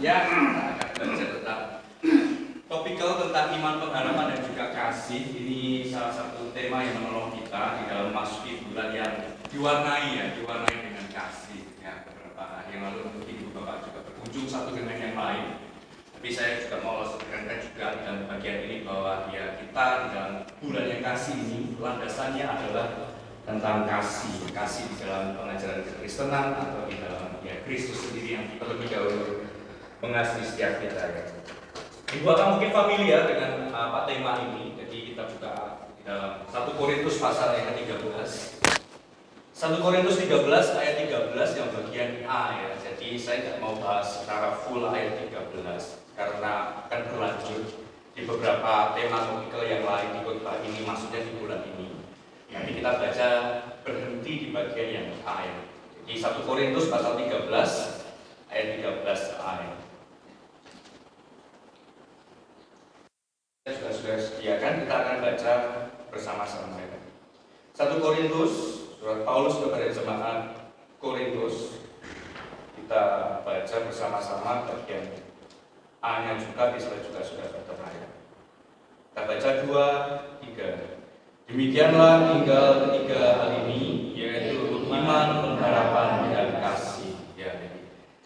Ya, kita akan belajar tentang topikal tentang iman, pengharapan, dan juga kasih. Ini salah satu tema yang menolong kita di dalam memasuki bulan yang diwarnai dengan kasih. Ya, beberapa hari yang lalu mungkin Ibu Bapak juga berkunjung satu dengan yang lain. Tapi saya juga mau tekankan juga di dalam bagian ini bahwa ya kita di dalam bulan yang kasih ini landasannya adalah tentang kasih di dalam pengajaran kekristenan atau di dalam ya Kristus sendiri yang terlebih dahulu mengasihi setiap kita ya. Ibu Bapak mungkin familiar dengan tema ini, jadi kita buka di dalam 1 Korintus pasal yang ke-13. 1 Korintus 13 ayat 13 yang bagian A ya. Jadi saya tidak mau bahas secara full ayat 13 karena akan berlanjut di beberapa tema topikal yang lain di khotbah ini, maksudnya di bulan ini. Nanti kita baca berhenti di bagian yang A ya. Jadi 1 Korintus pasal 13 ayat 13a ya. Sudah sediakan, kita akan baca bersama-sama ya. 1 Korintus, surat Paulus kepada jemaat Korintus. Kita baca bersama-sama bagian A-nya juga, bisa juga sudah tertera ya. Kita baca 2, 3. Demikianlah tinggal ketiga hal ini, yaitu iman, pengharapan, dan kasih. Ya,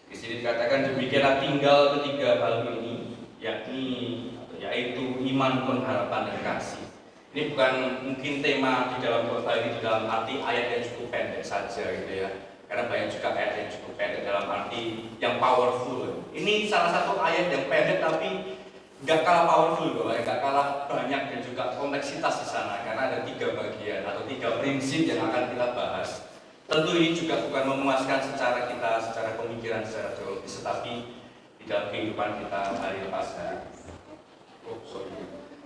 di sini dikatakan demikianlah tinggal ketiga hal ini, yaitu iman, pengharapan, dan kasih. Ini bukan mungkin tema di dalam khotbah ini di dalam arti ayat yang cukup pendek saja gitu ya. Karena banyak juga ayat yang cukup pendek dalam arti yang powerful. Ini salah satu ayat yang pendek tapi nggak kalah powerful Bapak, nggak kalah banyak dan juga kompleksitas di sana karena ada 3 bagian atau 3 prinsip yang akan kita bahas. Tentu ini juga bukan memuaskan secara pemikiran, secara teologis, tetapi di dalam kehidupan kita hari lepas hari.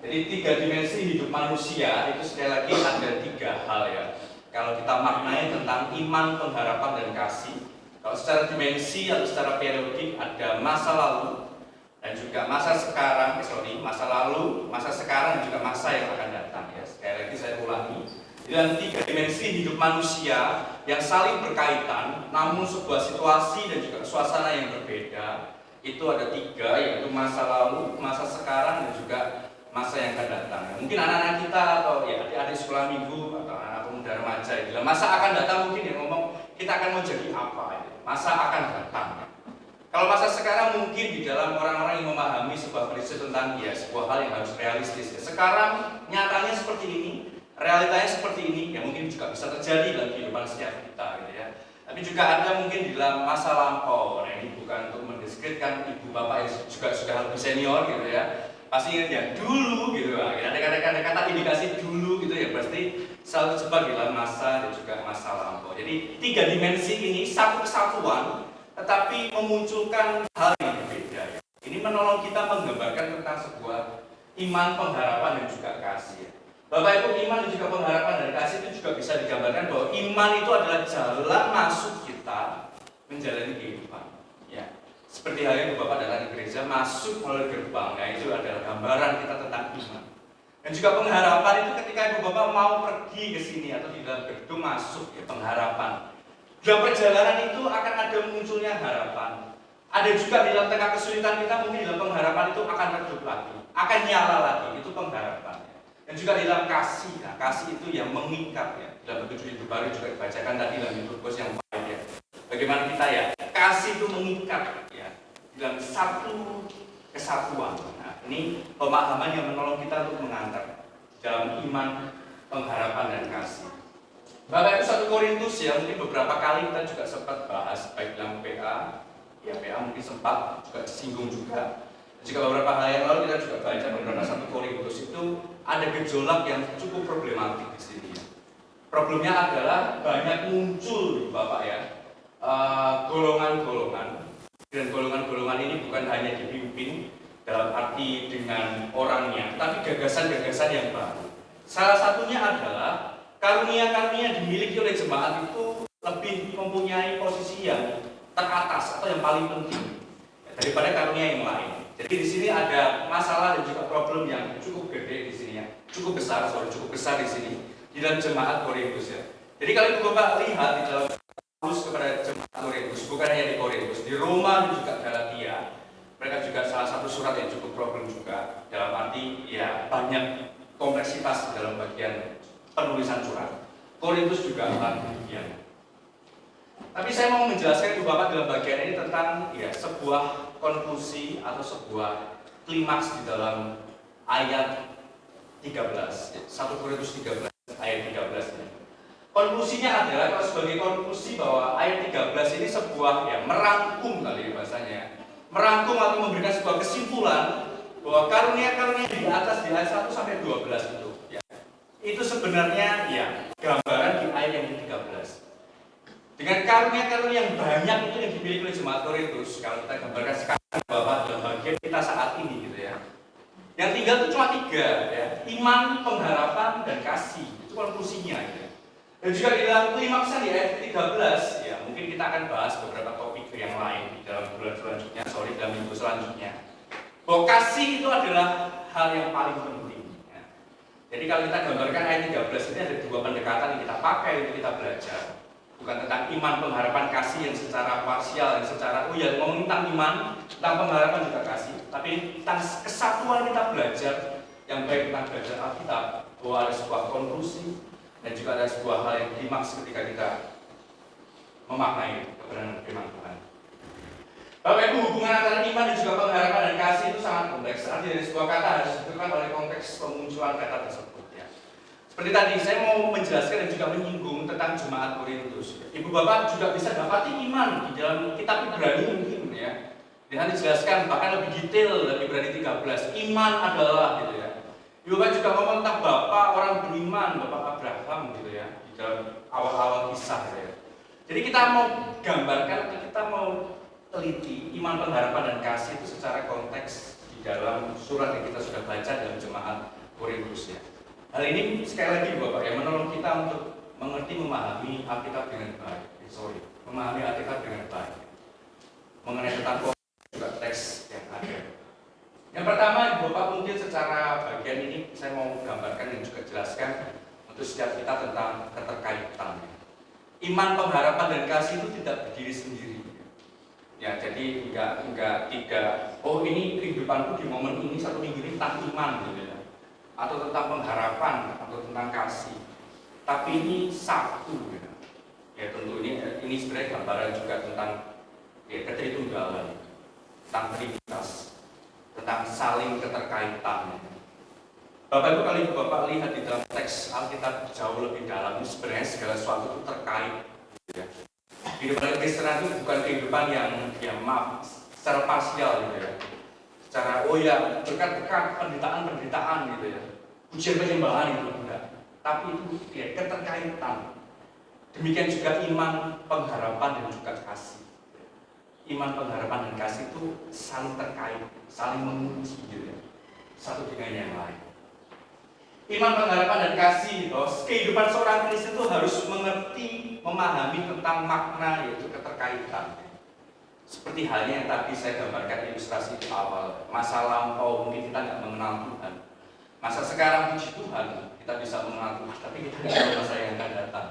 Jadi 3 dimensi hidup manusia itu sekali lagi ada 3 hal ya. Kalau kita maknai tentang iman, pengharapan, dan kasih, kalau secara dimensi atau secara periodik ada masa lalu dan juga masa sekarang, masa lalu, masa sekarang, dan juga masa yang akan datang ya. Sekali lagi saya ulangi, dalam 3 dimensi hidup manusia yang saling berkaitan, namun sebuah situasi dan juga suasana yang berbeda. Itu ada 3, yaitu masa lalu, masa sekarang, dan juga masa yang akan datang. Mungkin anak-anak kita atau ya adik-adik sekolah minggu atau anak pemuda remaja, dalam masa akan datang mungkin yang ngomong kita akan mau jadi apa? Masa akan datang. Kalau masa sekarang mungkin di dalam orang-orang yang memahami sebuah prinsip tentang sebuah hal yang harus realistis. Sekarang nyatanya seperti ini, realitanya seperti ini, ya mungkin juga bisa terjadi dalam kehidupan setiap kita gitu ya. Tapi juga ada mungkin di dalam masa lampau. Nah ini bukan untuk mendeskripsikan ibu bapak yang juga sudah lebih senior gitu ya. Pasti ingat ya dulu gitu lah. Ada kata indikasi dulu gitu ya, pasti selalu terjebak di dalam masa dan juga masa lampau. Jadi 3 dimensi ini satu kesatuan tetapi memunculkan hal yang berbeda. Ini menolong kita menggambarkan tentang sebuah iman, pengharapan, dan juga kasih. Bapak Ibu, iman dan juga pengharapan dan kasih itu juga bisa digambarkan bahwa iman itu adalah jalan masuk kita menjalani kehidupan. Ya, seperti halnya Bapak datang ke gereja masuk melalui gerbang, ya itu adalah gambaran kita tentang iman. Dan juga pengharapan itu ketika Ibu Bapak mau pergi ke sini atau di dalam gedung masuk ya pengharapan. Dalam perjalanan itu akan ada munculnya harapan. Ada juga di dalam tengah kesulitan kita mungkin dalam pengharapan itu akan redup lagi, akan nyala lagi, itu pengharapan. Dan juga di dalam kasih, nah kasih itu yang mengikat ya. Dalam Petunjuk Hidup Baru juga dibacakan tadi dalam Liturgus yang baik ya. Bagaimana kita ya, kasih itu mengikat ya dalam satu kesatuan. Nah, ini pemahaman yang menolong kita untuk mengantar dalam iman, pengharapan, dan kasih. Bapak Ibu 1 Korintus ya, mungkin beberapa kali kita juga sempat bahas baik dalam PA, ya PA mungkin sempat juga disinggung juga. Jika beberapa hari yang lalu kita juga baca beberapa 1 Korintus itu ada gejolak yang cukup problematik di sini ya. Problemnya adalah banyak muncul Bapak ya golongan-golongan, dan golongan-golongan ini bukan hanya dipimpin dalam arti dengan orangnya, tapi gagasan-gagasan yang baru. Salah satunya adalah karunia-karunia dimiliki oleh jemaat itu lebih mempunyai posisi yang teratas atau yang paling penting daripada karunia yang lain. Jadi di sini ada masalah dan juga problem yang cukup gede di sini ya, cukup besar di sini di dalam jemaat Korintus ya. Jadi kalau Ibu Bapak lihat di dalam Paulus kepada jemaat Korintus, bukan hanya di Korintus, di Roma dan juga Galatia, Mereka juga salah satu surat yang cukup problem juga, dalam arti ya banyak kompleksitas di dalam bagian penulisan surat. Korintus juga akan demikian. Tapi saya mau menjelaskan Ibu Bapak dalam bagian ini tentang ya sebuah konklusi atau sebuah klimaks di dalam ayat 13, 1 Korintus 13 ayat 13 ini. Konklusinya adalah kalau sebagai konklusi bahwa ayat 13 ini sebuah ya merangkum kali bahasanya. Merangkum atau memberikan sebuah kesimpulan bahwa karunia-karunia di atas di ayat 1 sampai 12 itu ya. Itu sebenarnya ya gambaran di ayat yang ke-13. Dengan karunia-karunia yang banyak itu yang dimiliki oleh jemaat Korintus, kalau kita gambarkan sekarang Bapak dalam bagian kita saat ini gitu ya. Yang tinggal itu cuma 3 ya, iman, pengharapan, dan kasih. Itu konklusinya gitu ya. Dan juga di dalam klimaksnya di ayat 13 ya, mungkin kita akan bahas beberapa topik yang lain di dalam bulan selanjutnya, dalam minggu selanjutnya. Bahwa kasih itu adalah hal yang paling penting ya. Jadi kalau kita gambarkan ayat 13 ini ada 2 pendekatan yang kita pakai untuk kita belajar. Bukan tentang iman, pengharapan, kasih yang secara parsial, yang secara ngomongin tentang iman, tentang pengharapan juga kasih, tapi tentang kesatuan kita belajar yang baik tentang belajar Alkitab, bahwa ada sebuah konklusi dan juga ada sebuah hal yang klimaks ketika kita memaknai kebenaran firman Tuhan. Bapak Ibu, hubungan antara iman dan juga pengharapan dan kasih itu sangat kompleks. Arti dari sebuah kata harus ditentukan oleh konteks pemunculan kata tersebut. Ya. Seperti tadi, saya mau menjelaskan dan juga menyinggung tentang jemaat Korintus. Ibu Bapak juga bisa dapati iman di dalam kitab Ibrani mungkin ya. Di sana dijelaskan bahkan lebih detail dari Ibrani 13. Iman adalah gitu ya. Ibu Bapak juga ngomong tentang Bapak orang beriman, Bapak Abraham gitu ya, di dalam awal-awal kisah gitu ya. Jadi kita mau gambarkan, kita mau teliti iman, pengharapan, dan kasih itu secara konteks di dalam surat yang kita sudah baca dalam jemaat Korintus ya. Hal ini sekali lagi Bapak yang menolong kita untuk mengerti, memahami Alkitab dengan baik. Memahami Alkitab dengan baik. Mengenai tentang juga teks yang ada. Yang pertama, Bapak mungkin secara bagian ini saya mau gambarkan dan juga jelaskan untuk setiap kita tentang keterkaitan. Iman, pengharapan, dan kasih itu tidak berdiri sendiri. Ya, jadi tidak. Oh, ini kehidupanku di momen ini satu minggu ini tentang iman, gitu ya, atau tentang pengharapan, atau tentang kasih. Tapi ini satu. Gitu. Ya, tentu ini sebenarnya gambaran juga tentang ya, ketertunggalan, tentang trinitas, tentang saling keterkaitan. Bapak Ibu, kalau Ibu Bapak lihat di dalam teks Alkitab jauh lebih dalam, sebenarnya segala sesuatu itu terkait. Ya. Kehidupan Kristen itu bukan kehidupan yang maaf, secara parsial gitu ya. Secara berkat-berkat penderitaan gitu ya. Ujian penyembahan itu enggak. Tapi itu ya keterkaitan. Demikian juga iman, pengharapan, dan juga kasih. Iman, pengharapan, dan kasih itu saling terkait, saling mengunci gitu ya. Satu dengan yang lain. Iman, pengharapan, dan kasih, bahwa kehidupan seorang Kristen itu harus mengerti, memahami tentang makna yaitu keterkaitan. Seperti halnya yang tadi saya gambarkan ilustrasi di awal. Masa lampau mungkin kita nggak mengenal Tuhan. Masa sekarang puji Tuhan kita bisa mengenal Tuhan, tapi kita tidak tahu masa yang akan datang.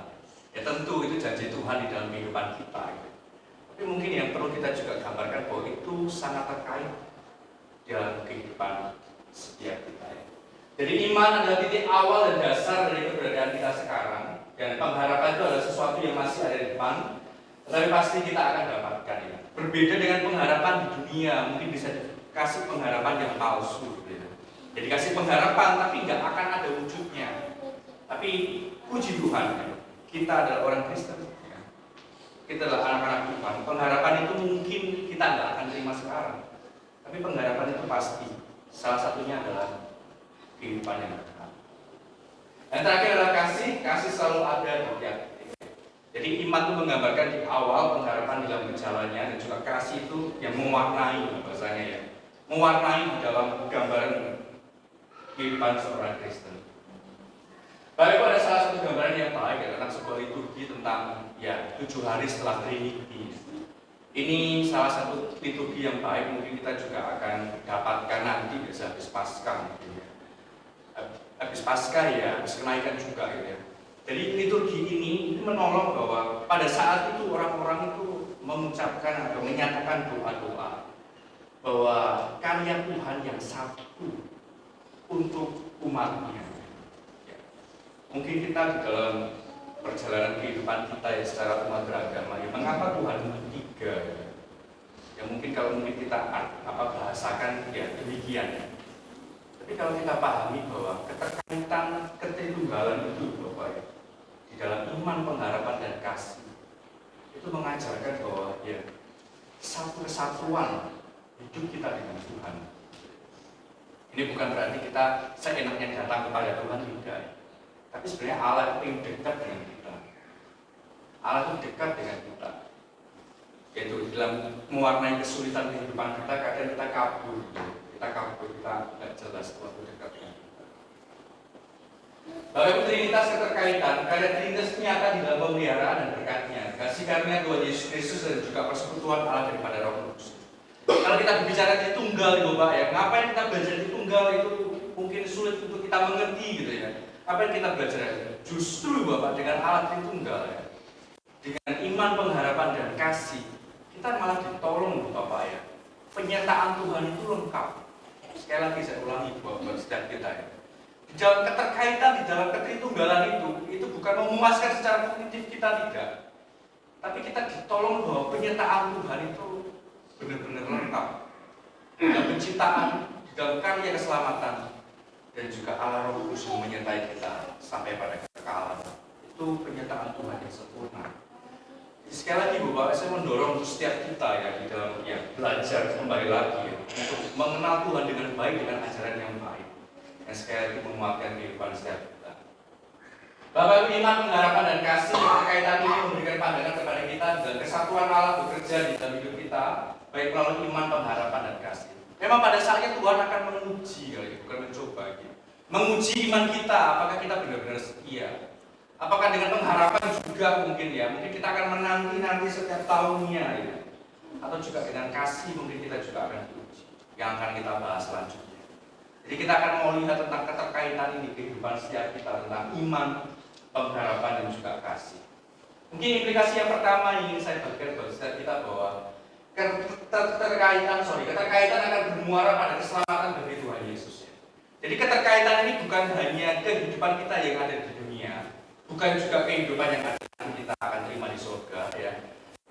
Ya tentu itu janji Tuhan di dalam kehidupan kita. Tapi mungkin yang perlu kita juga gambarkan bahwa itu sangat terkait dalam kehidupan setiap kita. Jadi iman adalah titik awal dan dasar dari keberadaan kita sekarang. Dan pengharapan itu adalah sesuatu yang masih ada di depan, tetapi pasti kita akan dapatkan ya. Berbeda dengan pengharapan di dunia, mungkin bisa dikasih pengharapan yang palsu gitu ya. Jadi kasih pengharapan tapi nggak akan ada wujudnya. Tapi puji Tuhan ya. Kita adalah orang Kristen ya. Kita adalah anak-anak Tuhan. Pengharapan itu mungkin kita nggak akan terima sekarang, tapi pengharapan itu pasti. Salah satunya adalah kehidupan yang dekat. Yang terakhir adalah kasih selalu ada di tiap titik. Jadi iman itu menggambarkan di awal, pengharapan dalam berjalannya, dan juga kasih itu yang mewarnai bahasanya ya, mewarnai di dalam gambaran kehidupan seorang Kristen. Baik, ada salah satu gambaran yang baik ya, tentang sebuah liturgi tentang ya 7 hari setelah Trinity. Ini salah satu liturgi yang baik, mungkin kita juga akan dapatkan nanti bisa habis Paskah gitu ya. Habis Paskah ya, habis kenaikan juga gitu ya. Jadi liturgi ini menolong bahwa pada saat itu orang-orang itu mengucapkan atau menyatakan doa-doa. bahwa karya Tuhan yang satu untuk umatnya. Ya. Mungkin kita di dalam perjalanan kehidupan kita ya secara umat beragama, ya mengapa Tuhan tiga? Ya mungkin kalau kita bahasakan ya demikian. Ya. Tapi kalau kita pahami bahwa keterkaitan ketritunggalan itu Bapak ya, di dalam iman, pengharapan dan kasih itu mengajarkan bahwa ya satu kesatuan hidup kita dengan Tuhan. Ini bukan berarti kita seenaknya datang kepada Tuhan, tidak. Tapi sebenarnya Allah itu yang dekat dengan kita. Allah itu dekat dengan kita. Yaitu dalam mewarnai kesulitan kehidupan kita, kadang kita kabur, kita tidak jelas waktu dekat dengan kita. Bapak Ibu, Trinitas keterkaitan, karya Trinitas nyata di dalam pemeliharaan dan berkatnya, kasih karunia Tuhan Yesus Kristus dan juga persekutuan Allah daripada Roh Kudus. Kalau kita berbicara di tunggal itu Bapak ya, ngapain kita belajar di tunggal itu mungkin sulit untuk kita mengerti gitu ya. Apa yang kita belajar? Justru Bapak dengan alat Tritunggal ya, dengan iman, pengharapan dan kasih, kita malah ditolong Bapak ya. Penyertaan Tuhan itu lengkap. Sekali lagi saya ulangi buat setiap kita ya. Di dalam keterkaitan, di dalam ketritunggalan itu bukan memuaskan secara kognitif kita, tidak. Tapi kita ditolong bahwa penyertaan Tuhan itu benar-benar lengkap. Di dalam penciptaan, di dalam karya keselamatan, dan juga Allah Roh Kudus yang menyertai kita sampai pada kekekalan. Itu penyertaan Tuhan yang sempurna. Sekali lagi Bapak, saya mendorong untuk setiap kita ya di dalam ya, belajar kembali lagi ya, untuk mengenal Tuhan dengan baik dengan ajaran yang baik. Dan sekali lagi menguatkan kehidupan setiap kita. Bapak Ibu, iman, pengharapan dan kasih kaitan ini memberikan pandangan kepada kita dan kesatuan Allah bekerja di dalam hidup kita, baik melalui iman, pengharapan dan kasih. Memang pada saatnya Tuhan akan menguji, bukan mencoba. Gitu. Menguji iman kita, apakah kita benar-benar setia. Apakah dengan pengharapan juga mungkin ya, mungkin kita akan menanti setiap tahunnya ya. Atau juga dengan kasih mungkin kita juga akan diuji. Yang akan kita bahas selanjutnya. Jadi kita akan mau lihat tentang keterkaitan ini kehidupan setiap kita tentang iman, pengharapan dan juga kasih. Mungkin implikasi yang pertama yang ingin saya bagikan buat setiap kita bahwa keterkaitan akan bermuara pada keselamatan dari Tuhan Yesus. Jadi keterkaitan ini bukan hanya kehidupan kita yang ada di dunia, bukan juga kehidupan yang akan kita akan terima di surga, ya.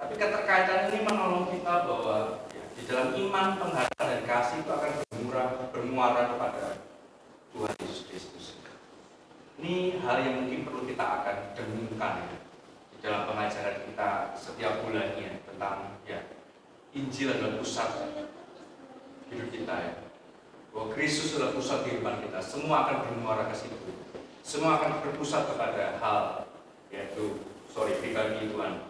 Tapi keterkaitan ini menolong kita bahwa ya, di dalam iman, pengharapan dan kasih itu akan bermuara kepada Tuhan Yesus Kristus. Ini hal yang mungkin perlu kita akan dengungkan ya, di dalam pengajaran kita setiap bulannya tentang ya Injil adalah pusat hidup kita ya. Bahwa Kristus adalah pusat kehidupan kita. Semua akan bermuara ke situ. Semua akan berpusat kepada hal yaitu pribadi Tuhan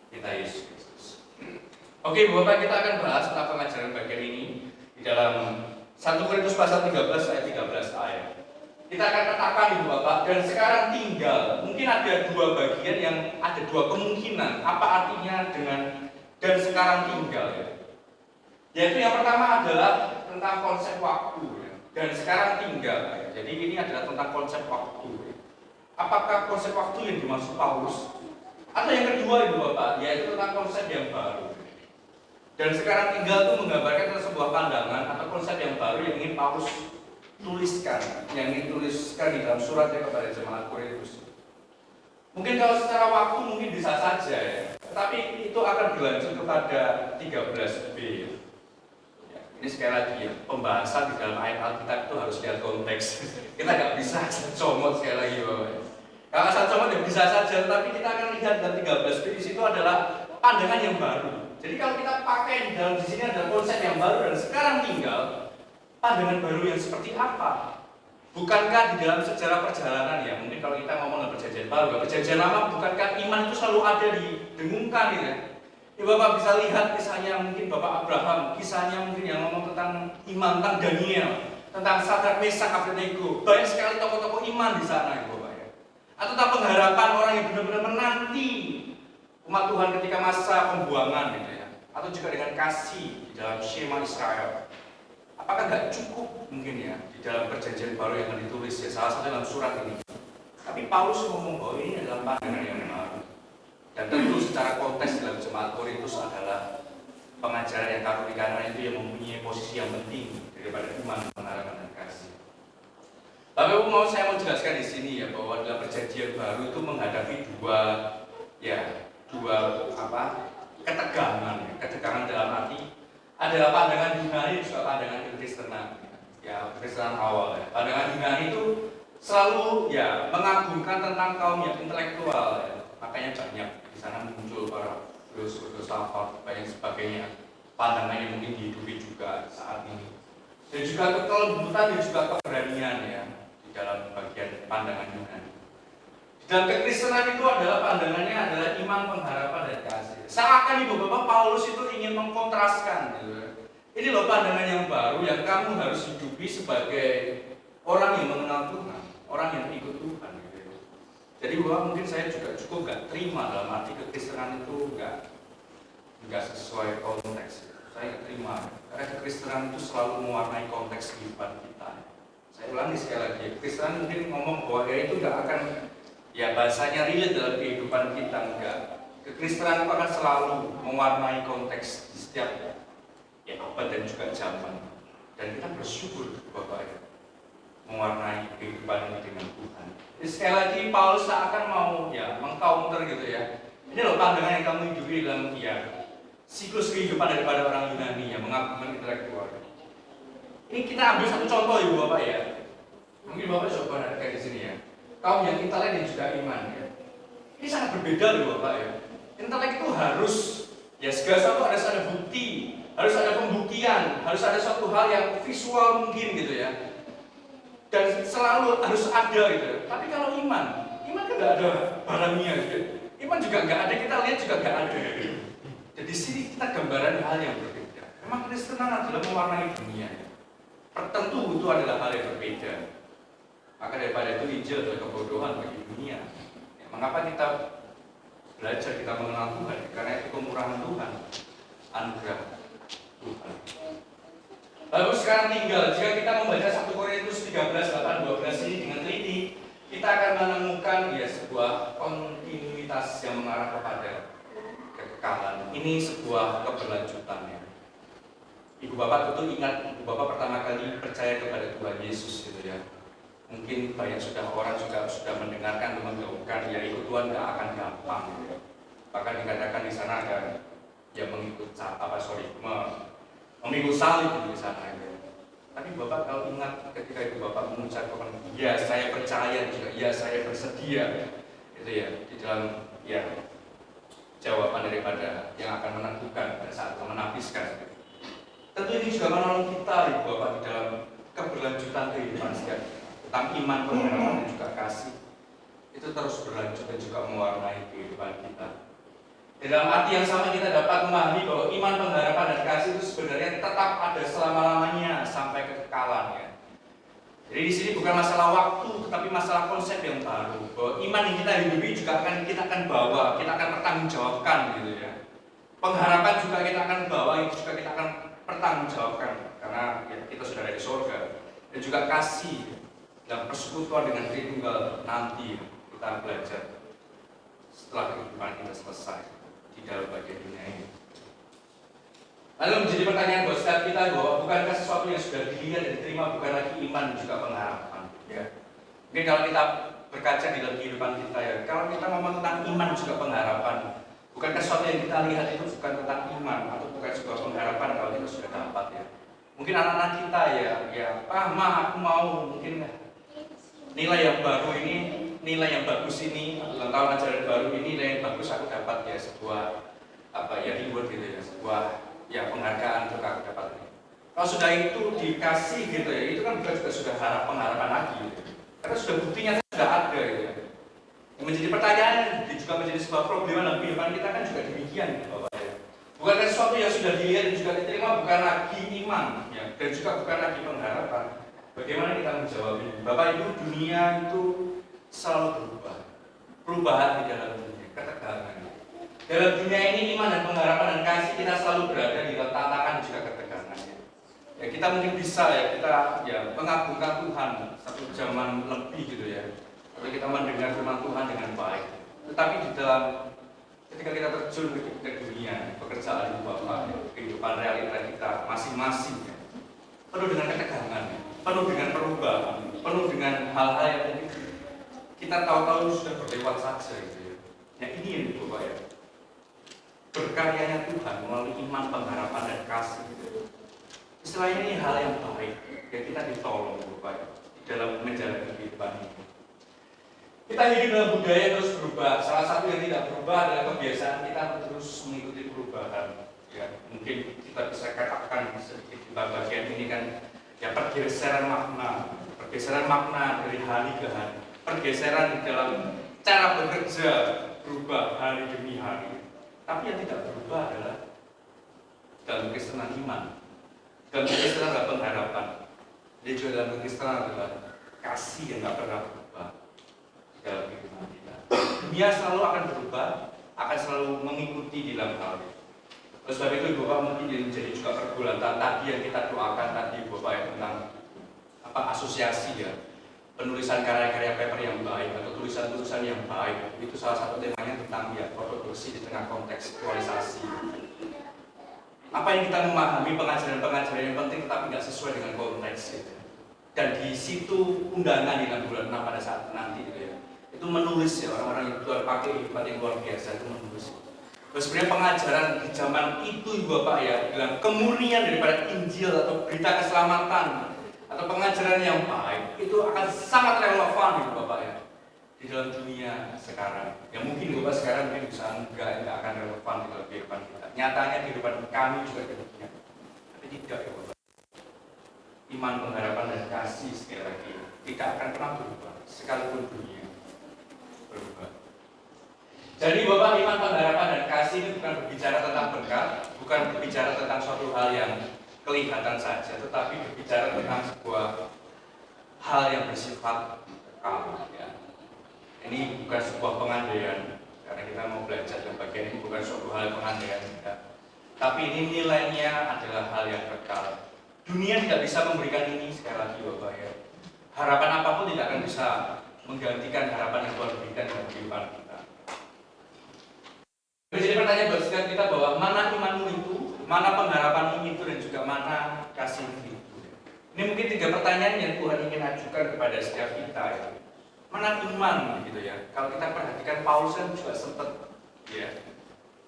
kita Yesus Kristus. Oke, Bapak, kita akan bahas tentang pengajaran bagian ini di dalam 1 Korintus pasal 13 ayat 13a ya. Kita akan katakan Ibu Bapak, dan sekarang tinggal. Mungkin ada dua bagian yang ada dua kemungkinan. Apa artinya dengan dan sekarang tinggal ya? Yaitu yang pertama adalah tentang konsep waktu ya. Dan sekarang tinggal ya. Jadi ini adalah tentang konsep waktu ya. Apakah konsep waktu yang dimaksud Paulus? Atau yang kedua Ibu Bapak, yaitu tentang konsep yang baru. Dan sekarang tinggal itu menggambarkan sebuah pandangan atau konsep yang baru yang ingin Paulus tuliskan, yang ingin tuliskan di dalam suratnya kepada jemaat Korintus. Mungkin kalau secara waktu mungkin bisa saja ya, tetapi itu akan berlanjut kepada 13b. Ya, ini sekali lagi ya, pembahasan di dalam ayat Alkitab itu harus lihat konteks. Kita nggak bisa comot sekali lagi Bapak. Kalau asal comot ya bisa saja, tapi kita akan lihat dalam 13b di situ adalah pandangan yang baru. Jadi kalau kita pakai di dalam di sini ada konsep yang baru dan sekarang tinggal pandangan baru yang seperti apa? Bukankah di dalam sejarah perjalanan ya, mungkin kalau kita ngomong perjanjian baru, perjanjian lama, bukankah iman itu selalu ada didengungkan ya? Ya Bapak bisa lihat kisahnya mungkin Bapak Abraham, kisahnya mungkin yang ngomong tentang iman, tentang Daniel, tentang Sadrak, Mesak, Abednego. Banyak sekali tokoh-tokoh iman di sana ya Bapak ya. Atau tentang pengharapan orang yang benar-benar menanti umat Tuhan ketika masa pembuangan gitu ya. Atau juga dengan kasih di dalam Shema Israel. Apakah nggak cukup mungkin ya di dalam perjanjian baru yang akan ditulis ya, salah satu dalam surat ini. Tapi Paulus ngomong bahwa ini adalah pandangan yang baru. Dan tentu secara konteks dalam jemaat Korintus adalah pengajaran yang katolik itu yang mempunyai posisi yang penting daripada iman, pengharapan dan kasih. Tapi saya mau jelaskan di sini ya bahwa dalam perjanjian baru itu menghadapi dua ketegangan dalam arti adalah pandangan Yunani juga pandangan Kekristenan. Ya, Kekristenan awal ya. Pandangan Yunani itu selalu ya mengagungkan tentang kaum yang intelektual ya. Makanya banyak di sana muncul para filsuf-filsuf banyak sebagainya. Pandangannya mungkin dihidupi juga saat ini. Dan juga kelembutan dan juga keberanian ya di dalam bagian pandangan Yunani. Dan kekristenan itu adalah pandangannya adalah iman, pengharapan dan kasih. Seakan ibu bapak Paulus itu ingin mengkontraskan gitu. Ini loh pandangan yang baru yang kamu harus hidupi sebagai orang yang mengenal Tuhan, orang yang ikut Tuhan gitu. Jadi bahwa mungkin saya juga cukup nggak terima dalam arti kekristenan itu nggak sesuai konteks. Saya nggak terima karena kekristenan itu selalu mewarnai konteks kehidupan kita. Saya ulangi sekali lagi, kekristenan mungkin ngomong bahwa ya itu nggak akan ya bahasanya relate dalam kehidupan kita, enggak. Kekristenan itu akan selalu mewarnai konteks di setiap ya abad dan juga zaman. Dan kita bersyukur Bapak ya, mewarnai kehidupan ini dengan Tuhan. Jadi sekali lagi Paulus akan mau ya mengcounter gitu ya. Ini loh pandangan yang kamu hidupi dalam ya siklus kehidupan daripada orang Yunani yang mengagungkan intelektual. Ini kita ambil satu contoh ibu Bapak ya. Mungkin Bapak coba perhatikan di sini ya. Kaum yang intelek dan juga iman ya. Ini sangat berbeda loh Bapak ya. Intelek itu harus ya segala sesuatu harus ada bukti, harus ada pembuktian, harus ada suatu hal yang visual mungkin gitu ya. Dan selalu harus ada gitu. Tapi kalau iman kan nggak ada barangnya gitu. Iman juga nggak ada, kita lihat juga nggak ada. Jadi di sini kita gambaran hal yang berbeda. Memang Kristenan adalah mewarnai dunia. Tertentu itu adalah hal yang berbeda. Maka daripada itu Injil adalah kebodohan bagi dunia. Ya, mengapa kita belajar, kita mengenal Tuhan? Karena itu kemurahan Tuhan, anugerah Tuhan. Lalu sekarang tinggal, jika kita membaca 1 Korintus 13:8-12 ini dengan teliti, kita akan menemukan ya sebuah kontinuitas yang mengarah kepada kekekalan. Ini sebuah keberlanjutan ya. Ibu Bapak tentu ingat, Ibu Bapak pertama kali percaya kepada Tuhan Yesus gitu ya. Mungkin banyak orang juga sudah mendengarkan dan menggaungkan ya ikut Tuhan nggak akan gampang gitu. Bahkan dikatakan di sana ada yang mengikut memikul salib di sana gitu. Tapi Bapak kalau ingat ketika Ibu Bapak mengucapkan ya saya percaya juga ya saya bersedia itu ya di dalam ya jawaban daripada yang akan menentukan pada saat menapiskan. Tentu ini juga menolong kita Ibu Bapak di dalam keberlanjutan kehidupan setiap tentang iman, pengharapan dan juga kasih itu terus berlanjut dan juga mewarnai kehidupan kita. Di dalam arti yang sama kita dapat memahami bahwa iman, pengharapan dan kasih itu sebenarnya tetap ada selama-lamanya sampai kekekalan ya. Jadi di sini bukan masalah waktu, tetapi masalah konsep yang baru. Bahwa iman yang kita hidupi juga kita akan bawa, kita akan pertanggungjawabkan gitu ya. Pengharapan juga kita akan bawa, itu juga kita akan pertanggungjawabkan karena ya, kita sudah ada di surga. Dan juga kasih dalam persekutuan dengan Tritunggal nanti kita belajar setelah kehidupan kita selesai di dalam bagian dunia ini. Lalu menjadi pertanyaan buat setiap kita bahwa bukankah sesuatu yang sudah dilihat dan diterima bukan lagi iman dan juga pengharapan ya. Mungkin kalau kita berkaca di dalam kehidupan kita ya, kalau kita ngomong tentang iman juga pengharapan, bukankah sesuatu yang kita lihat itu bukan tentang iman atau bukan sebuah pengharapan kalau kita sudah dapat ya. Mungkin anak-anak kita ya Ma aku mau mungkin nilai yang baru ini, nilai yang bagus ini, ulang tahun ajaran baru ini, nilai yang bagus aku dapat ya sebuah reward gitu ya, sebuah ya penghargaan untuk aku dapat ini. Kalau sudah itu dikasih gitu ya, itu kan juga sudah pengharapan lagi gitu. Karena sudah buktinya sudah ada gitu ya. Yang menjadi pertanyaan juga menjadi sebuah problem dalam kehidupan kita kan juga demikian gitu, Bapak ya. Bukankah sesuatu yang sudah dilihat dan juga diterima bukan lagi iman ya, dan juga bukan lagi pengharapan. Bagaimana kita menjawab ini? Bapak Ibu, dunia itu selalu berubah. Perubahan di dalam dunia, ketegangan. Dalam dunia ini iman dan pengharapan dan kasih kita selalu berada di dalam tantangan juga ketegangan. Ya kita mungkin bisa kita mengagungkan Tuhan satu zaman lebih gitu ya. Kalau kita mendengar firman Tuhan dengan baik. Tetapi di dalam ketika kita terjun ke dunia pekerjaan itu Bapak, kehidupan realita kita masing-masing ya, penuh dengan ketegangan, penuh dengan perubahan, penuh dengan hal-hal yang mungkin kita tahu-tahu sudah berlewat saja gitu ya. Ya ini yang Bapak ya, berkaryanya Tuhan melalui iman, pengharapan dan kasih gitu. Istilahnya ini hal yang baik ya, kita ditolong Bapak ya, di dalam menjalani kehidupan ini. Kita hidup dalam budaya yang terus berubah. Salah satu yang tidak berubah adalah kebiasaan kita terus mengikuti perubahan. Ya, mungkin kita bisa katakan sedikit di bagian ini kan, ya pergeseran makna dari hari ke hari, pergeseran di dalam cara bekerja berubah hari demi hari. Tapi yang tidak berubah adalah dalam kekristenan iman, dalam kekristenan adalah pengharapan, dan juga dalam kekristenan adalah kasih yang tidak pernah berubah dalam kehidupan kita. Dunia selalu akan berubah, akan selalu mengikuti di dalam hal itu. Oleh sebab itu Bapak mungkin menjadi juga pergulatan tadi yang kita doakan tadi Bapak ya, tentang asosiasi ya, penulisan karya-karya paper yang baik atau tulisan-tulisan yang baik. Itu salah satu temanya tentang ya ortodoksi di tengah kontekstualisasi. Apa yang kita memahami pengajaran-pengajaran yang penting tetapi tidak sesuai dengan konteks gitu. Dan di situ undangan di bulan 6 pada saat nanti gitu ya, itu menulis ya, orang-orang yang luar pakai hebat yang luar biasa itu menulis. Terus sebenarnya pengajaran di zaman itu Bapak ya, bilang kemurnian daripada Injil atau berita keselamatan atau pengajaran yang baik itu akan sangat relevan gitu Bapak ya, di dalam dunia sekarang. Ya mungkin Bapak sekarang mungkin bisa enggak akan relevan di dalam kehidupan kita. Nyatanya kehidupan kami juga demikian. Tapi tidak ya Bapak. Iman, pengharapan dan kasih sekali lagi tidak akan pernah berubah sekalipun dunia berubah. Jadi Bapak, iman, pengharapan dan kasih ini bukan berbicara tentang berkat, bukan berbicara tentang suatu hal yang kelihatan saja, tetapi berbicara tentang sebuah hal yang bersifat kekal ya. Ini bukan sebuah pengandaian, karena kita mau belajar dalam bagian ini bukan suatu hal pengandaian ya. Tapi ini nilainya adalah hal yang kekal. Dunia tidak bisa memberikan ini sekali lagi Bapak ya. Harapan apapun tidak akan bisa menggantikan harapan yang Tuhan berikan dalam kehidupan kita. Jadi pertanyaan buat setiap kita bahwa mana imanmu itu, mana pengharapanmu itu, dan juga mana kasihmu itu. Ini mungkin 3 pertanyaan yang Tuhan ingin ajukan kepada setiap kita ya. Mana iman gitu ya. Kalau kita perhatikan Paulus kan juga sempat ya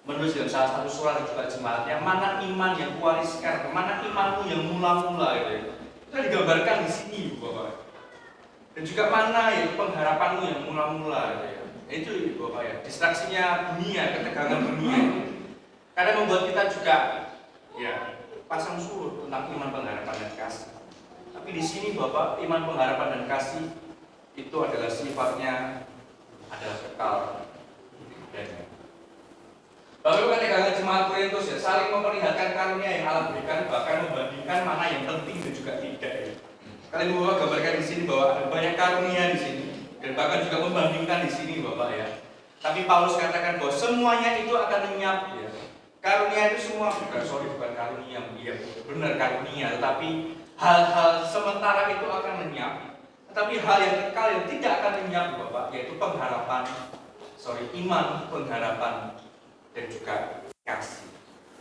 menulis dalam salah satu surat juga jemaatnya, mana iman yang kuwariskan, mana imanmu yang mula-mula gitu ya. Itu digambarkan di sini Bapak. Dan juga mana ya pengharapanmu yang mula-mula gitu ya. Itu Bapak ya, distraksinya dunia, ketegangan dunia. Karena membuat kita juga ya pasang surut tentang iman, pengharapan dan kasih. Tapi di sini Bapak, iman, pengharapan dan kasih itu adalah sifatnya adalah kekal. Bapak Ibu ketegangan jemaat Korintus ya, saling memperlihatkan karunia yang Allah berikan, bahkan membandingkan mana yang penting dan juga tidak ya. Kalian Bapak gambarkan di sini bahwa ada banyak karunia di sini dan bahkan juga membandingkan di sini Bapak ya. Tapi Paulus katakan bahwa semuanya itu akan lenyap ya. Karunia itu semua bukan karunia, iya benar karunia, tetapi hal-hal sementara itu akan lenyap. Tetapi hal yang kekal yang tidak akan lenyap Bapak, yaitu iman, pengharapan dan juga kasih.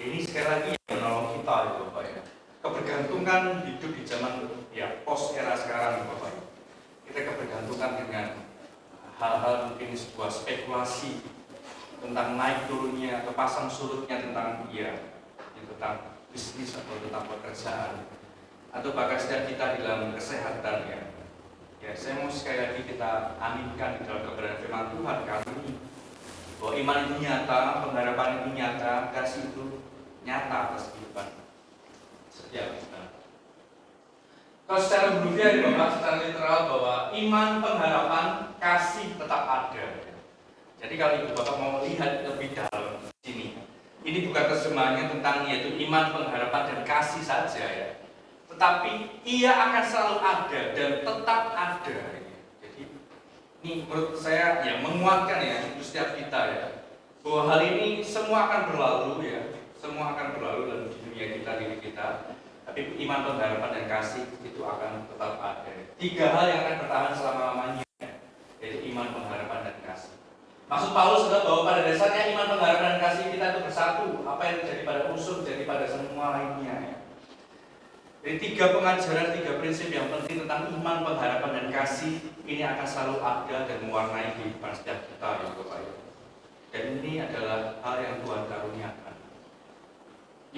Ini sekali lagi yang menolong kita ya Bapak ya. Kebergantungan hidup di zaman ya post era sekarang Bapak ya. Kita kebergantungan dengan hal-hal mungkin sebuah spekulasi tentang naik turunnya atau pasang surutnya tentang tentang bisnis atau tentang pekerjaan atau bahkan setiap kita di dalam kesehatan ya. Ya saya mau sekali lagi kita aminkan di dalam kebenaran firman Tuhan kali ini bahwa iman itu nyata, pengharapan itu nyata, kasih itu nyata atas kehidupan setiap kita. Kalau secara hurufnya Bapak, secara literal bahwa iman, pengharapan, kasih tetap ada. Jadi kalau Ibu Bapak mau lihat lebih dalam di sini, ini bukan terjemahannya tentang yaitu iman, pengharapan dan kasih saja ya. Tetapi ia akan selalu ada dan tetap ada. Ini menurut saya ya menguatkan ya untuk setiap kita ya bahwa hal ini semua akan berlalu ya, semua akan berlalu dalam dunia kita, diri kita. Tapi iman, pengharapan dan kasih itu akan tetap ada. 3 hal yang akan bertahan selama-lamanya yaitu iman, pengharapan dan kasih. Maksud Maksud Paulus adalah bahwa pada dasarnya iman, pengharapan, dan kasih kita itu bersatu. Apa yang terjadi pada unsur jadi pada semua lainnya ya. Jadi 3 pengajaran, 3 prinsip yang penting tentang iman, pengharapan, dan kasih ini akan selalu ada dan mewarnai kehidupan setiap kita ya Bapak ya. Dan ini adalah hal yang Tuhan karuniakan.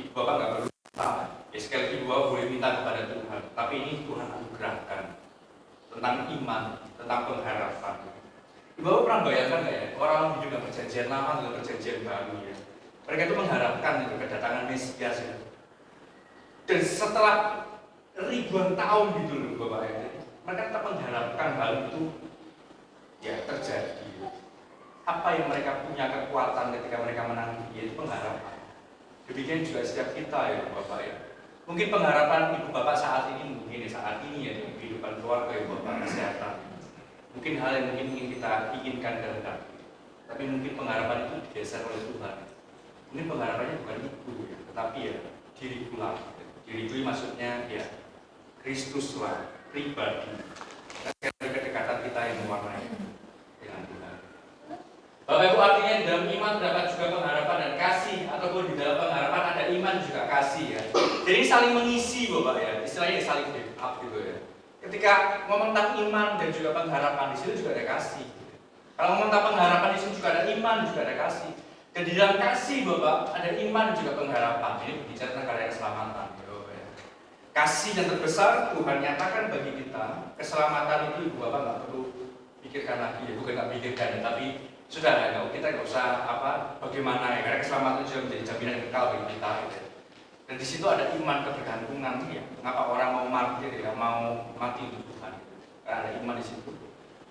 Ibu Bapak nggak perlu minta, ya sekali lagi Bapak boleh minta kepada Tuhan, tapi ini Tuhan anugerahkan tentang iman, tentang pengharapan. Ibu Bapak pernah bayangkan nggak ya, orang hidup dalam perjanjian lama dengan perjanjian baru ya, mereka itu mengharapkan itu kedatangan Mesias ya. Dan setelah ribuan tahun gitu loh Bapak ya, mereka tetap mengharapkan hal itu ya terjadi. Apa yang mereka punya kekuatan ketika mereka menanti, yaitu pengharapan. Demikian juga setiap kita ya Bapak ya. Mungkin pengharapan Ibu Bapak saat ini ya di kehidupan keluarga Ibu Bapak, kesehatan. Mungkin hal yang mungkin ingin kita inginkan kehendaki. Tapi mungkin pengharapan itu digeser oleh Tuhan. Mungkin pengharapannya bukan itu ya, tetapi ya diriku lah. Diriku maksudnya ya Kristus lah, pribadi. Kedekatan kita yang mewarnai dengan Tuhan. Bapak Ibu, artinya di dalam iman terdapat juga pengharapan dan kasih, ataupun di dalam pengharapan ada iman juga kasih ya. Jadi saling mengisi Bapak ya, istilahnya saling backup gitu ya. Ketika ngomong tentang iman dan juga pengharapan, di situ juga ada kasih. Kalau ngomong tentang pengharapan, di situ juga ada iman, juga ada kasih. Dan di dalam kasih Bapak ada iman juga pengharapan. Ini berbicara tentang karya keselamatan. Kasih yang terbesar Tuhan nyatakan bagi kita. Keselamatan itu Ibu Bapak nggak perlu pikirkan lagi ya, bukan nggak pikirkan ya, tapi sudah ya, kita nggak usah bagaimana ya, karena keselamatan juga menjadi jaminan yang kekal bagi kita gitu. Dan di situ ada iman kebergantungan ya. Mengapa orang mau mati ya, mau mati untuk Tuhan? Karena ada iman di situ.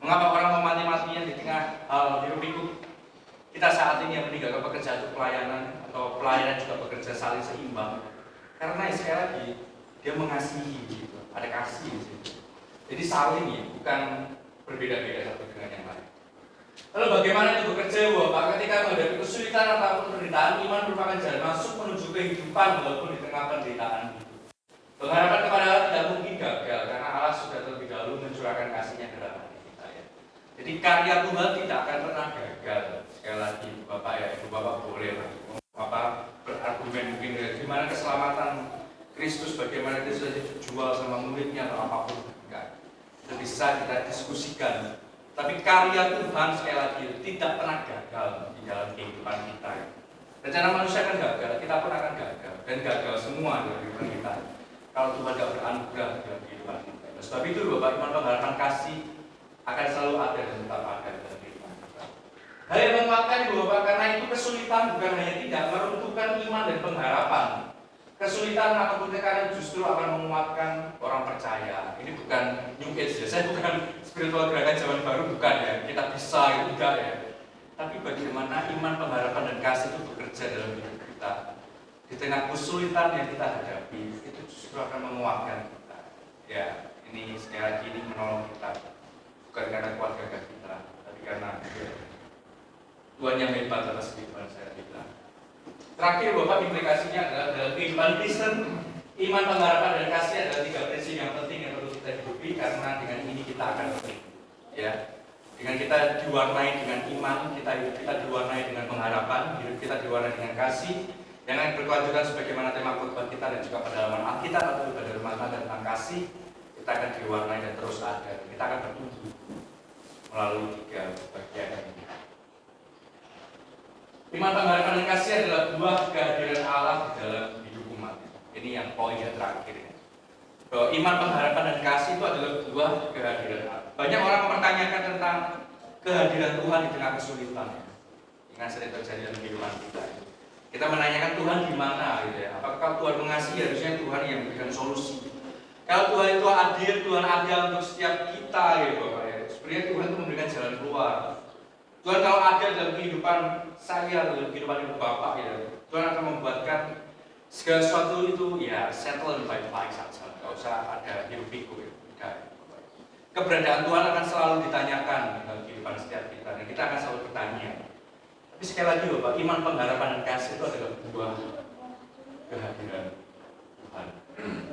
Mengapa orang mau mati-matinya di tengah hal hirup pikuk kita saat ini yang meninggalkan pekerjaan untuk pelayanan, atau pelayanan juga bekerja saling seimbang? Karena sekali lagi dia mengasihi gitu, ada kasih di situ. Jadi saling ya, bukan berbeda-beda satu dengan yang lain. Lalu bagaimana itu bekerja Bapak ketika menghadapi kesulitan ataupun penderitaan? Iman merupakan jalan masuk menuju kehidupan walaupun di tengah penderitaan itu. Pengharapan kepada Allah tidak mungkin gagal karena Allah sudah terlebih dahulu mencurahkan kasihnya ke dalam hati kita ya. Jadi karya Tuhan tidak akan pernah gagal. Sekali lagi Bapak ya, Ibu Bapak boleh berargumen mungkin gimana keselamatan Kristus, bagaimana dia sudah dijual sama muridnya atau apapun, enggak. Itu bisa kita diskusikan. Tapi karya Tuhan sekali lagi tidak pernah gagal di dalam kehidupan kita. Rencana manusia kan gagal, kita pun akan gagal dan gagal semua dalam kehidupan kita. Kalau Tuhan tidak beranugerah dalam kehidupan kita. Sebab itu Bapak, iman, pengharapan, kasih akan selalu ada dan tetap ada dalam kehidupan kita. Hal yang menguatkan Bapak, karena itu kesulitan bukan hanya tidak meruntuhkan iman dan pengharapan. Kesulitan ataupun tekanan justru akan menguatkan orang percaya. Ini bukan New Age ya, saya bukan spiritual gerakan zaman baru, bukan ya. Kita bisa, itu enggak ya. Tapi bagaimana iman, pengharapan, dan kasih itu bekerja dalam hidup kita. Di tengah kesulitan yang kita hadapi, itu justru akan menguatkan kita. Ya, ini sekali lagi ini menolong kita. Bukan karena kuat gagah kita, tapi karena ya, Tuhan yang hebat atas kehidupan saya kita. Terakhir Bapak, implikasinya adalah dalam kehidupan Kristen, iman, pengharapan, dan kasih adalah 3 prinsip yang penting yang perlu kita hidupi, karena dengan ini kita akan penting. Ya, dengan kita diwarnai dengan iman, hidup kita diwarnai dengan pengharapan, hidup kita diwarnai dengan kasih, yang berkelanjutan sebagaimana tema khotbah kita dan juga pendalaman Alkitab atau ibadah rumah tangga tentang kasih, kita akan diwarnai dan terus ada. Kita akan bertumbuh melalui 3 bagian ini. Iman, pengharapan, dan kasih adalah buah kehadiran Allah di dalam hidup umat. Ini yang poin yang terakhir ya. Bahwa iman, pengharapan, dan kasih itu adalah buah kehadiran Allah. Banyak orang mempertanyakan tentang kehadiran Tuhan di tengah kesulitan ya. Yang sering terjadi dalam kehidupan kita. Kita menanyakan Tuhan di mana gitu ya. Apakah Tuhan mengasihi? Harusnya Tuhan yang memberikan solusi. Kalau Tuhan itu adil, Tuhan ada untuk setiap kita ya Bapak ya. Sebenarnya Tuhan itu memberikan jalan keluar. Tuhan kalau ada dalam kehidupan saya, dalam kehidupan ibu bapak ya, Tuhan akan membuatkan segala sesuatu itu ya settle by fire saja, nggak usah ada hirup pikuk ya. Keberadaan Tuhan akan selalu ditanyakan dalam kehidupan setiap kita dan kita akan selalu bertanya. Tapi sekali lagi Bapak, iman, pengharapan, dan kasih itu adalah buah kehadiran Tuhan.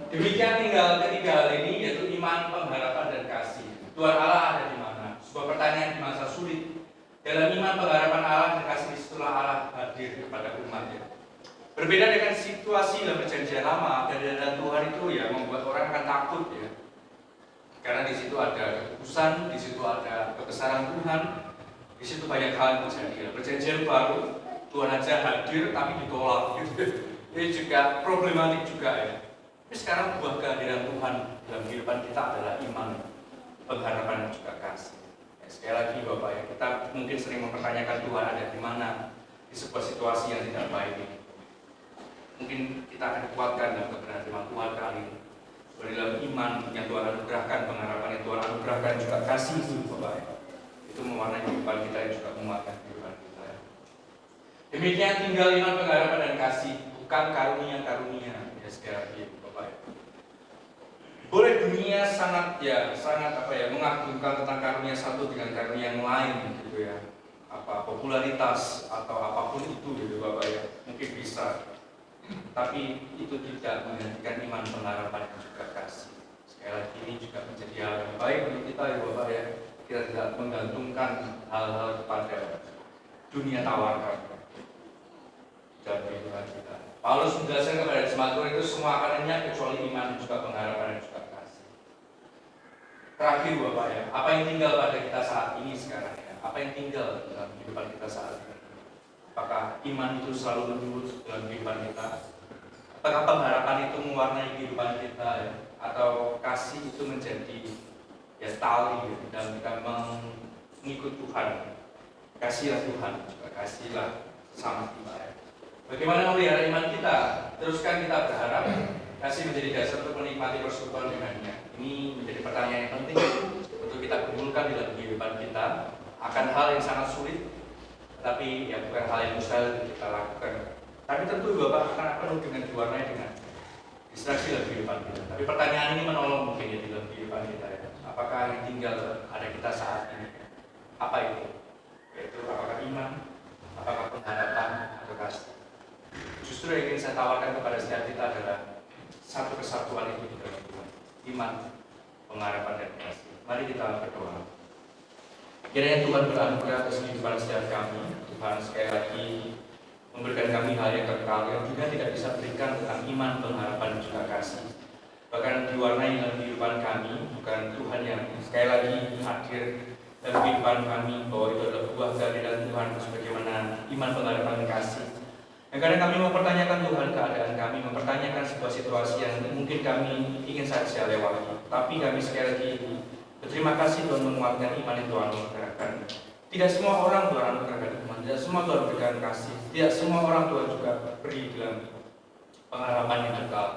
Demikian tinggal ketiga hal ini, yaitu iman, pengharapan, dan kasih. Tuhan Allah ada di mana? Sebuah pertanyaan di masa sulit. Dalam iman, pengharapan, Berbeda dengan situasi dalam perjanjian lama, kehadiran Tuhan itu ya membuat orang akan takut ya. Karena di situ ada kekudusan, di situ ada kebesaran Tuhan, di situ banyak hal yang terjadi. Perjanjian baru, Tuhan aja hadir tapi ditolak gitu. Ini juga problematik juga ya. Tapi sekarang buah kehadiran Tuhan dalam kehidupan kita adalah iman, pengharapan dan juga kasih. Ya, sekali lagi Bapak ya, kita mungkin sering mempertanyakan Tuhan ada di mana di sebuah situasi yang tidak baik ini. Mungkin kita akan dikuatkan dalam kebenaran firman Tuhan kali ini. Dalam iman yang Tuhan anugerahkan, pengharapan yang Tuhan anugerahkan, juga kasih itu Bapak ya. Itu mewarnai kehidupan kita yang juga menguatkan kehidupan kita ya. Demikian tinggal iman, pengharapan dan kasih, bukan karunia-karunia ya sekali lagi Bapak ya. Boleh dunia sangat mengagungkan tentang karunia satu dengan karunia yang lain gitu ya. Popularitas atau apapun itu gitu Bapak ya. Mungkin bisa. Tapi itu tidak menggantikan iman, pengharapan dan juga kasih. Sekali lagi ini juga menjadi hal yang baik untuk kita ya Bapak ya. Kita tidak menggantungkan hal-hal kepada dunia tawarkan dalam kehidupan kita. Paulus menjelaskan kepada jemaat itu semua akan lenyap kecuali iman dan juga pengharapan dan juga kasih. Terakhir Bapak ya, apa yang tinggal pada kita saat ini sekarang ya? Apa yang tinggal dalam kehidupan kita saat ini? Apakah iman itu selalu menyulut dalam kehidupan kita? Apakah pengharapan itu mewarnai kehidupan kita ya? Atau kasih itu menjadi ya tali ya, dalam kita mengikut Tuhan? Kasihlah Tuhan, juga kasihlah sama kita ya. Bagaimana melihara iman kita? Teruskan kita berharap kasih menjadi dasar untuk menikmati persekutuan dengannya. Ini menjadi pertanyaan yang penting untuk kita kumpulkan dalam kehidupan kita akan hal yang sangat sulit. Tapi ya bukan hal yang mustahil kita lakukan. Tapi tentu Bapak akan penuh dengan diwarnai dengan distraksi dalam kehidupan kita. Tapi pertanyaan ini menolong mungkin ya di dalam kehidupan kita ya. Apakah yang tinggal ada kita saat ini? Apa itu? Yaitu apakah iman, apakah pengharapan atau kasih? Justru yang ingin saya tawarkan kepada setiap kita adalah satu kesatuan itu di dalam Tuhan. Iman, pengharapan dan kasih. Mari kita berdoa. Kiranya Tuhan beranugerah atas kehidupan setiap kami. Tuhan sekali lagi memberikan kami hal yang kekal yang juga tidak bisa berikan tentang iman, pengharapan dan juga kasih. Bahkan diwarnai dalam kehidupan kami, bukan Tuhan yang sekali lagi hadir dalam kehidupan kami, bahwa itu adalah buah kehadiran Tuhan sebagaimana iman, pengharapan dan kasih. Dan kadang kami mempertanyakan Tuhan keadaan kami, mempertanyakan sebuah situasi yang mungkin kami ingin saja lewati. Tapi kami sekali lagi berterima kasih Tuhan menguatkan iman yang Tuhan anugerahkan. Tidak semua orang Tuhan anugerahkan iman, tidak semua Tuhan berikan kasih, tidak semua orang Tuhan juga beri dalam pengharapan yang kekal.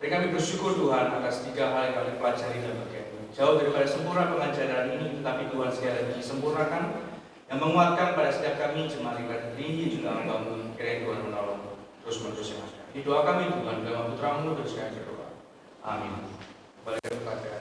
Dan kami bersyukur Tuhan atas 3 hal yang kami pelajari dalam bagian ini. Jauh daripada sempurna pengajaran ini, tetapi Tuhan sekali lagi sempurnakan yang menguatkan pada setiap kami jemaat ibadat ini juga membangun kiranya Tuhan menolong terus menerus yang ada. Di doa kami Tuhan dalam putra-Mu terus kami berdoa. Amin. Kembali kepada